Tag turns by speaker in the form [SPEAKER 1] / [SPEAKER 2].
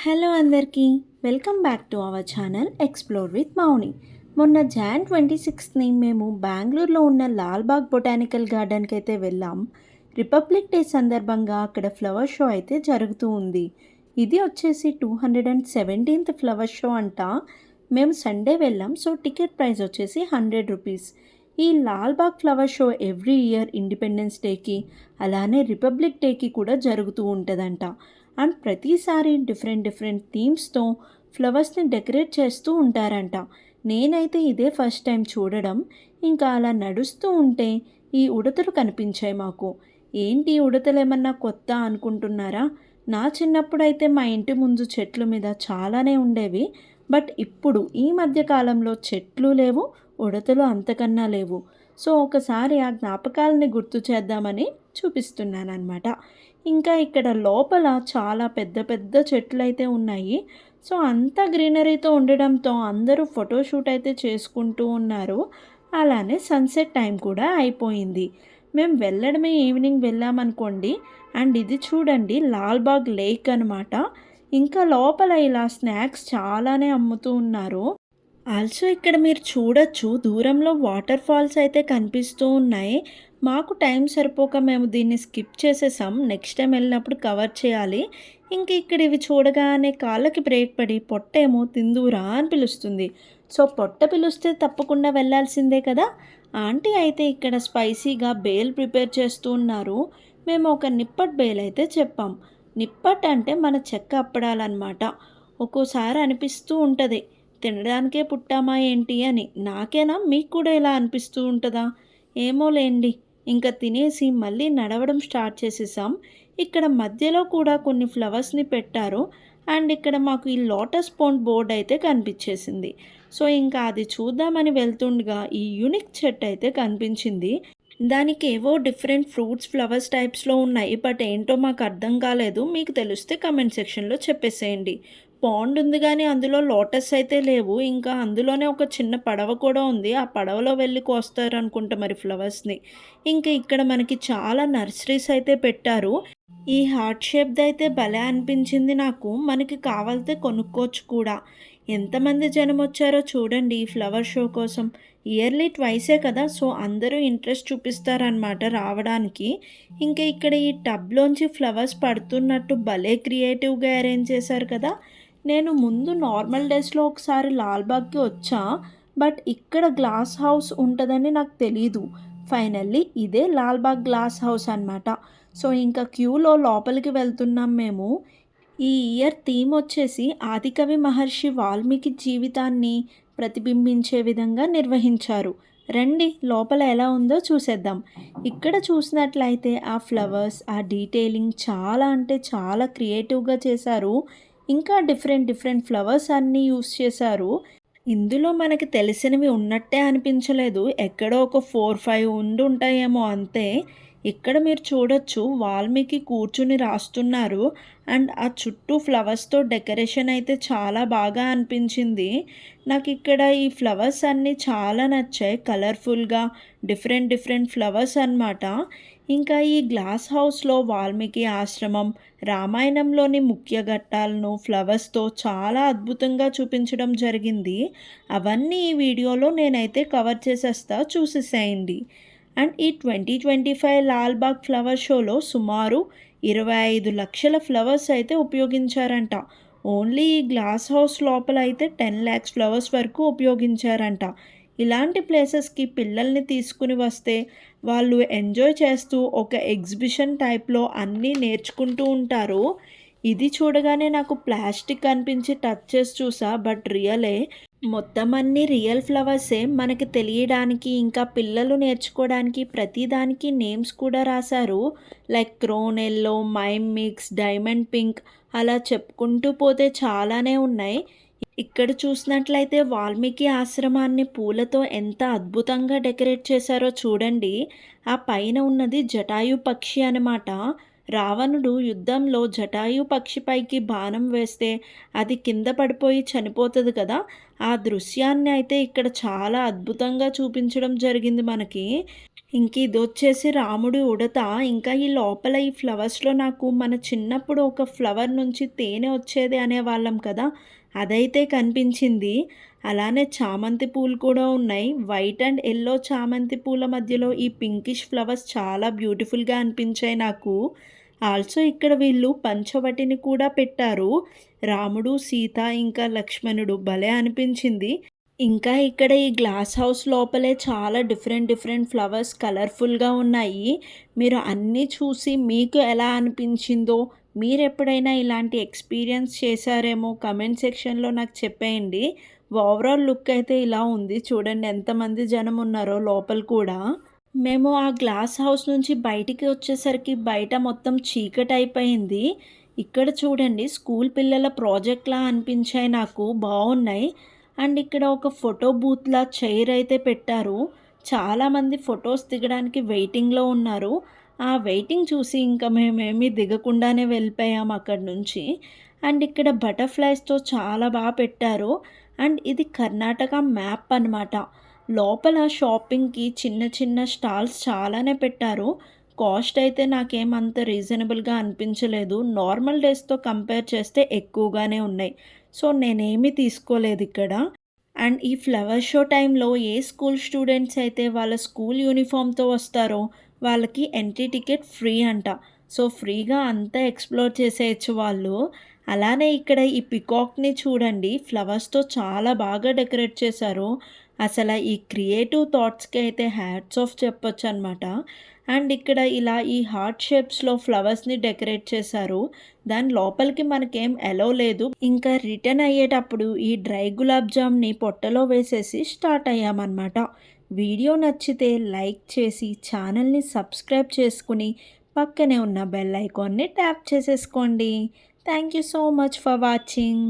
[SPEAKER 1] Hello అందరికీ welcome back to our channel explore with Mouni. మొన్న Jan 26ని మేము బెంగళూరులో ఉన్న లాల్బాగ్ బొటానికల్ గార్డెన్కి అయితే వెళ్ళాం. రిపబ్లిక్ డే సందర్భంగా అక్కడ ఫ్లవర్ షో అయితే జరుగుతూ ఉంది. ఇది వచ్చేసి 217th ఫ్లవర్ షో అంట. మేము సండే వెళ్ళాం. సో టికెట్ ప్రైస్ వచ్చేసి 100 రూపీస్. ఈ Lalbagh flower show every year independence డేకి అలానే రిపబ్లిక్ డేకి కూడా జరుగుతూ ఉంటుందంట. అండ్ ప్రతిసారి డిఫరెంట్ థీమ్స్తో ఫ్లవర్స్ని డెకరేట్ చేస్తూ ఉంటారంట. నేనైతే ఇదే ఫస్ట్ టైం చూడడం. ఇంకా అలా నడుస్తూ ఉంటే ఈ ఉడతలు కనిపించాయి మాకు. ఏంటి ఉడతలు ఏమన్నా కొత్త అనుకుంటున్నారా? నా చిన్నప్పుడైతే మా ఇంటి ముందు చెట్ల మీద చాలానే ఉండేవి. బట్ ఇప్పుడు ఈ మధ్య కాలంలో చెట్లు లేవు, ఉడతలు అంతకన్నా లేవు. సో ఒకసారి ఆ జ్ఞాపకాలని గుర్తు చేద్దామని చూపిస్తున్నాను అనమాట. ఇంకా ఇక్కడ లోపల చాలా పెద్ద పెద్ద చెట్లు అయితే ఉన్నాయి. సో అంతా గ్రీనరీతో ఉండడంతో అందరూ ఫోటోషూట్ అయితే చేసుకుంటూ ఉన్నారు. అలానే సన్సెట్ టైం కూడా అయిపోయింది. మేము వెళ్ళడమే ఈవినింగ్ వెళ్ళామనుకోండి. అండ్ ఇది చూడండి లాల్బాగ్ లేక్ అనమాట. ఇంకా లోపల ఇలా స్నాక్స్ చాలానే అమ్ముతూ ఉన్నారు. ఆల్సో ఇక్కడ మీరు చూడొచ్చు దూరంలో వాటర్ ఫాల్స్ అయితే కనిపిస్తూ ఉన్నాయి. మాకు టైం సరిపోక మేము దీన్ని స్కిప్ చేసేసాం. నెక్స్ట్ టైం వెళ్ళినప్పుడు కవర్ చేయాలి. ఇంక ఇక్కడ ఇవి చూడగానే కాళ్ళకి బ్రేక్ పడి పొట్టేమో తిందురా అని పిలుస్తుంది. సో పొట్ట పిలుస్తే తప్పకుండా వెళ్ళాల్సిందే కదా. ఆంటీ అయితే ఇక్కడ స్పైసీగా బేల్ ప్రిపేర్ చేస్తూ ఉన్నారు. మేము ఒక నిప్పట్ బేల్ అయితే చెప్పాం. నిప్పట్ అంటే మన చెక్క అప్పడాలన్నమాట. ఒక్కోసారి అనిపిస్తూ ఉంటుంది తినడానికే పుట్టామా ఏంటి అని. నాకేనా మీకు కూడా ఇలా అనిపిస్తూ ఉంటుందా? ఏమోలేండి. ఇంకా తినేసి మళ్ళీ నడవడం స్టార్ట్ చేసేసాం. ఇక్కడ మధ్యలో కూడా కొన్ని ఫ్లవర్స్ని పెట్టారు. అండ్ ఇక్కడ మాకు ఈ లోటస్ పాండ్ బోర్డ్ అయితే కనిపించేసింది. సో ఇంకా అది చూద్దామని వెళ్తుండగా ఈ యూనిక్ చెట్టు అయితే కనిపించింది. దానికి ఏవో డిఫరెంట్ ఫ్రూట్స్ ఫ్లవర్స్ టైప్స్లో ఉన్నాయి. బట్ ఏంటో మాకు అర్థం కాలేదు. మీకు తెలిస్తే కమెంట్ సెక్షన్లో చెప్పేసేయండి. పాండ్ ఉంది కానీ అందులో లోటస్ అయితే లేవు. ఇంకా అందులోనే ఒక చిన్న పడవ కూడా ఉంది. ఆ పడవలో వెళ్ళి కోస్తారు అనుకుంటా మరి ఫ్లవర్స్ని. ఇంకా ఇక్కడ మనకి చాలా నర్సరీస్ అయితే పెట్టారు. ఈ హార్ట్ షేప్ది అయితే భలే అనిపించింది నాకు. మనకి కావాలితే కొనుక్కోవచ్చు కూడా. ఎంతమంది జనం వచ్చారో చూడండి ఈ ఫ్లవర్ షో కోసం. ఇయర్లీ ట్వైసే కదా. సో అందరూ ఇంట్రెస్ట్ చూపిస్తారనమాట రావడానికి. ఇంకా ఇక్కడ ఈ టబ్లోంచి ఫ్లవర్స్ పడుతున్నట్టు భలే క్రియేటివ్గా అరేంజ్ చేశారు కదా. నేను ముందు నార్మల్ డేస్లో ఒకసారి లాల్బాగ్కి వచ్చా. బట్ ఇక్కడ గ్లాస్ హౌస్ ఉంటుందని నాకు తెలీదు. ఫైనల్లీ ఇదే లాల్బాగ్ గ్లాస్ హౌస్ అనమాట. సో ఇంకా క్యూలో లోపలికి వెళ్తున్నాం మేము. ఈ ఇయర్ థీమ్ వచ్చేసి ఆదికవి మహర్షి వాల్మీకి జీవితాన్ని ప్రతిబింబించే విధంగా నిర్వహించారు. రండి లోపల ఎలా ఉందో చూసేద్దాం. ఇక్కడ చూసినట్లయితే ఆ ఫ్లవర్స్ ఆ డీటెయిలింగ్ చాలా అంటే చాలా క్రియేటివ్గా చేశారు. ఇంకా డిఫరెంట్ ఫ్లవర్స్ అన్నీ యూస్ చేశారు. ఇందులో మనకి తెలిసినవి ఉన్నట్టే అనిపించలేదు. ఎక్కడో ఒక 4-5 ఉండి ఉంటాయేమో అంతే. ఇక్కడ మీరు చూడొచ్చు వాల్మీకి కూర్చుని రాస్తున్నారు. అండ్ ఆ చుట్టూ ఫ్లవర్స్తో డెకరేషన్ అయితే చాలా బాగా అనిపించింది. నాకు ఇక్కడ ఈ ఫ్లవర్స్ అన్నీ చాలా నచ్చాయి. కలర్ఫుల్గా డిఫరెంట్ ఫ్లవర్స్ అన్నమాట. ఇంకా ఈ గ్లాస్ హౌస్లో వాల్మీకి ఆశ్రమం రామాయణంలోని ముఖ్య ఘట్టాలను ఫ్లవర్స్తో చాలా అద్భుతంగా చూపించడం జరిగింది. అవన్నీ ఈ వీడియోలో నేనైతే కవర్ చేసేస్తా, చూసేసేయండి. అండ్ ఈ 2025 లాల్బాగ్ ఫ్లవర్ షోలో సుమారు 25 లక్షల ఫ్లవర్స్ అయితే ఉపయోగించారంట. ఓన్లీ ఈ గ్లాస్ హౌస్ లోపల అయితే 10 lakhs ఫ్లవర్స్ వరకు ఉపయోగించారంట. ఇలాంటి ప్లేసెస్కి పిల్లల్ని తీసుకుని వస్తే వాళ్ళు ఎంజాయ్ చేస్తూ ఒక ఎగ్జిబిషన్ టైప్లో అన్నీ నేర్చుకుంటూ ఉంటారు. ఇది చూడగానే నాకు ప్లాస్టిక్ అనిపించి టచ్ చేసి చూసా. బట్ రియలే. మొత్తం అన్ని రియల్ ఫ్లవర్సే. మనకి తెలియడానికి ఇంకా పిల్లలు నేర్చుకోవడానికి ప్రతిదానికి నేమ్స్ కూడా రాశారు. Like crown yellow, mime mix, diamond pink, అలా చెప్పుకుంటూ పోతే చాలానే ఉన్నాయి. ఇక్కడ చూసినట్లయితే వాల్మీకి ఆశ్రమాన్ని పూలతో ఎంత అద్భుతంగా డెకరేట్ చేశారో చూడండి. ఆ పైన ఉన్నది జటాయు పక్షి అనమాట. రావణుడు యుద్ధంలో జటాయు పక్షిపైకి బాణం వేస్తే అది కింద పడిపోయి చనిపోతుంది కదా. ఆ దృశ్యాన్ని అయితే ఇక్కడ చాలా అద్భుతంగా చూపించడం జరిగింది మనకి. ఇంక ఇదొచ్చేసి రాముడి ఉడత. ఇంకా ఈ లోపల ఈ ఫ్లవర్స్‌లో నాకు మన చిన్నప్పుడు ఒక ఫ్లవర్ నుంచి తేనె వచ్చేది అనేవాళ్ళం కదా! అదైతే కనిపించింది. అలానే చామంతి పూలు కూడా ఉన్నాయి. వైట్ అండ్ యెల్లో చామంతి పూల మధ్యలో ఈ పింకిష్ ఫ్లవర్స్ చాలా బ్యూటిఫుల్‌గా అనిపించాయి నాకు. ఆల్సో ఇక్కడ వీళ్ళు పంచవటిని కూడా పెట్టారు. రాముడు, సీత ఇంకా లక్ష్మణుడు భలే అనిపించింది. ఇంకా ఇక్కడ ఈ గ్లాస్ హౌస్ లోపలే చాలా డిఫరెంట్ ఫ్లవర్స్ కలర్‌ఫుల్‌గా ఉన్నాయి. మీరు అన్నీ చూసి మీకు ఎలా అనిపించిందో, మీరెప్పుడైనా ఇలాంటి ఎక్స్‌పీరియన్స్ చేశారేమో కామెంట్ సెక్షన్‌లో నాకు చెప్పేయండి. ఓవరాల్ లుక్ అయితే ఇలా ఉంది. చూడండి ఎంతమంది జనం ఉన్నారో లోపల కూడా. మేము ఆ గ్లాస్ హౌస్ నుంచి బయటికి వచ్చేసరికి బయట మొత్తం చీకటయిపోయింది. ఇక్కడ చూడండి స్కూల్ పిల్లల ప్రాజెక్ట్‌లా అనిపించాయి నాకు. బావున్నాయి. అండ్ ఇక్కడ ఒక ఫోటో బూత్‌లా చైర్ అయితే పెట్టారు. చాలామంది ఫోటోస్ దిగడానికి వెయిటింగ్‌లో ఉన్నారు. ఆ వెయిటింగ్ చూసి ఇంకా మేమేమి దిగకుండానే వెళ్ళిపోయాం అక్కడి నుంచి. అండ్ ఇక్కడ బటర్‌ఫ్లైస్‌తో చాలా పెట్టారు. అండ్ ఇది కర్ణాటక మ్యాప్ అనమాట. లోపల షాపింగ్‌కి చిన్న చిన్న స్టాల్స్ చాలానే పెట్టారు. కాస్ట్ అయితే నాకేమంత రీజనబుల్‌గా అనిపించలేదు. నార్మల్ డేస్‌తో కంపేర్ చేస్తే ఎక్కువగానే ఉన్నాయి. సో, నేనేమి తీసుకోలేదిక్కడ. అండ్ ఈ ఫ్లవర్ షో టైంలో ఏ స్కూల్ స్టూడెంట్స్ అయితే వాళ్ళ స్కూల్ యూనిఫామ్‌తో వస్తారో వాళ్ళకి ఎంట్రీ టికెట్ ఫ్రీ అంట. సో, ఫ్రీగా అంతా ఎక్స్‌ప్లోర్ చేసేయొచ్చు వాళ్ళు. అలానే ఇక్కడ ఈ పికాక్‌ని చూడండి ఫ్లవర్స్‌తో చాలా బాగా డెకరేట్ చేశారు. అసల ఈ క్రియేటివ్ థాట్స్‌కి అయితే హ్యాట్స్ ఆఫ్ చెప్పొచ్చనమాట. అండ్ ఇక్కడ ఇలా ఈ హార్ట్ షేప్స్‌లో ఫ్లవర్స్‌ని డెకరేట్ చేశారు. దాని లోపలికి మనకేం ఎలో లేదు. ఇంకా రిటర్న్ అయ్యేటప్పుడు ఈ డ్రై గులాబ్ జామ్‌ని పొట్టలో వేసేసి స్టార్ట్ అయ్యామనమాట. వీడియో నచ్చితే లైక్ చేసి ఛానల్‌ని సబ్స్క్రైబ్ చేసుకుని పక్కనే ఉన్న బెల్ ఐకాన్‌ని ట్యాప్ చేసేసుకోండి. Thank you so much for watching.